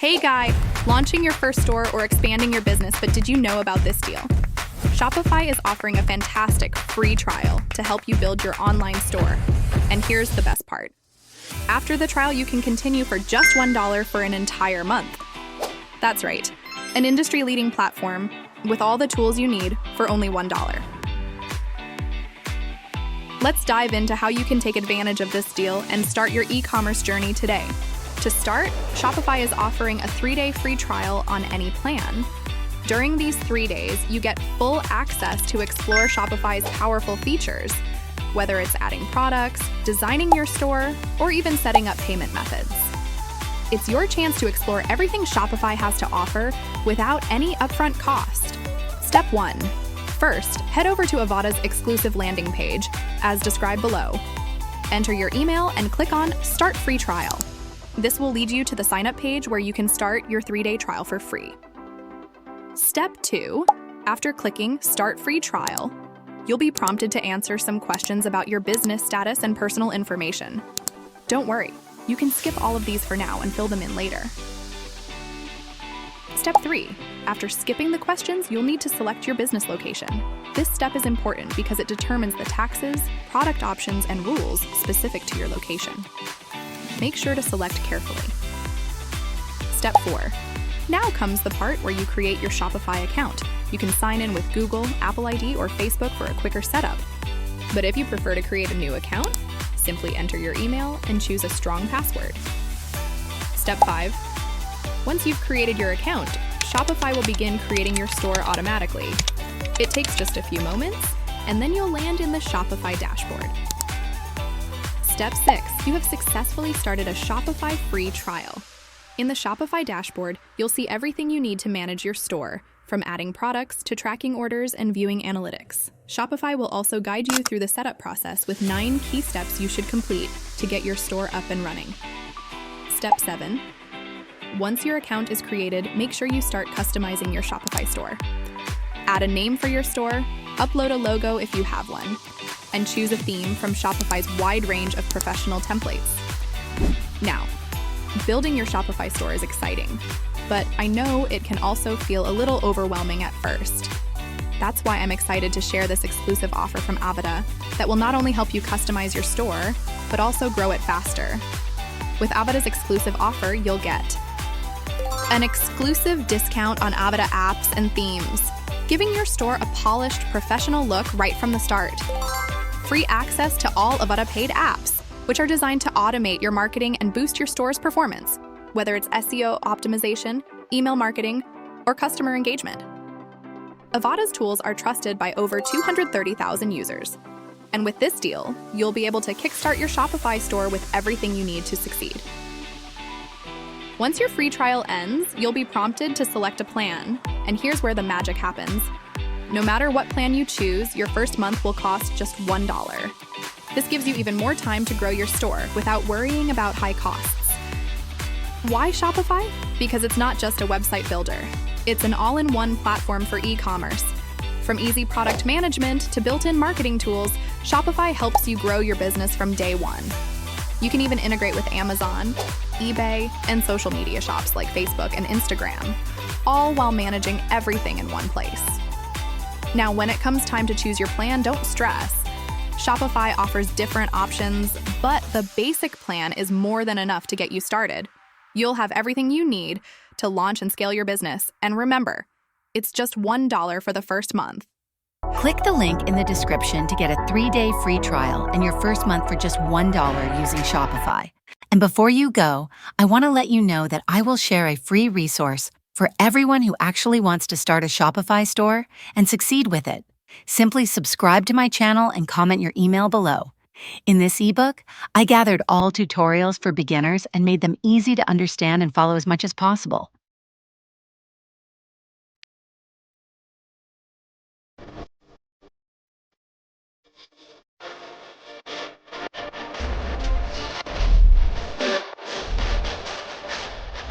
Hey guy, launching your first store or expanding your business, but did you know about this deal? Shopify is offering a fantastic free trial to help you build your online store. And here's the best part. After the trial, you can continue for just $1 for an entire month. That's right, an industry-leading platform with all the tools you need for only $1. Let's dive into how you can take advantage of this deal and start your e-commerce journey today. To start, Shopify is offering a 3-day free trial on any plan. During these 3 days, you get full access to explore Shopify's powerful features, whether it's adding products, designing your store, or even setting up payment methods. It's your chance to explore everything Shopify has to offer without any upfront cost. Step 1. First, head over to Avada's exclusive landing page, as described below. Enter your email and click on Start Free Trial. This will lead you to the sign-up page where you can start your 3-day trial for free. Step 2. After clicking Start Free Trial, you'll be prompted to answer some questions about your business status and personal information. Don't worry, you can skip all of these for now and fill them in later. Step 3. After skipping the questions, you'll need to select your business location. This step is important because it determines the taxes, product options, and rules specific to your location. Make sure to select carefully. Step 4. Now comes the part where you create your Shopify account. You can sign in with Google, Apple ID, or Facebook for a quicker setup. But if you prefer to create a new account, simply enter your email and choose a strong password. Step 5. Once you've created your account, Shopify will begin creating your store automatically. It takes just a few moments, and then you'll land in the Shopify dashboard. Step 6. You have successfully started a Shopify free trial. In the Shopify dashboard, you'll see everything you need to manage your store, from adding products to tracking orders and viewing analytics. Shopify will also guide you through the setup process with 9 key steps you should complete to get your store up and running. Step 7. Once your account is created, make sure you start customizing your Shopify store. Add a name for your store, upload a logo if you have one, and choose a theme from Shopify's wide range of professional templates. Now, building your Shopify store is exciting, but I know it can also feel a little overwhelming at first. That's why I'm excited to share this exclusive offer from Avada that will not only help you customize your store, but also grow it faster. With Avada's exclusive offer, you'll get an exclusive discount on Avada apps and themes, giving your store a polished, professional look right from the start. Free access to all Avada paid apps, which are designed to automate your marketing and boost your store's performance, whether it's SEO optimization, email marketing, or customer engagement. Avada's tools are trusted by over 230,000 users. And with this deal, you'll be able to kickstart your Shopify store with everything you need to succeed. Once your free trial ends, you'll be prompted to select a plan, and here's where the magic happens. No matter what plan you choose, your first month will cost just $1. This gives you even more time to grow your store without worrying about high costs. Why Shopify? Because it's not just a website builder. It's an all-in-one platform for e-commerce. From easy product management to built-in marketing tools, Shopify helps you grow your business from day one. You can even integrate with Amazon, eBay, and social media shops like Facebook and Instagram, all while managing everything in one place. Now, when it comes time to choose your plan, don't stress. Shopify offers different options, but the basic plan is more than enough to get you started. You'll have everything you need to launch and scale your business. And remember, it's just $1 for the first month. Click the link in the description to get a 3-day free trial and your first month for just $1 using Shopify. And before you go, I want to let you know that I will share a free resource for everyone who actually wants to start a Shopify store and succeed with it. Simply subscribe to my channel and comment your email below. In this ebook, I gathered all tutorials for beginners and made them easy to understand and follow as much as possible.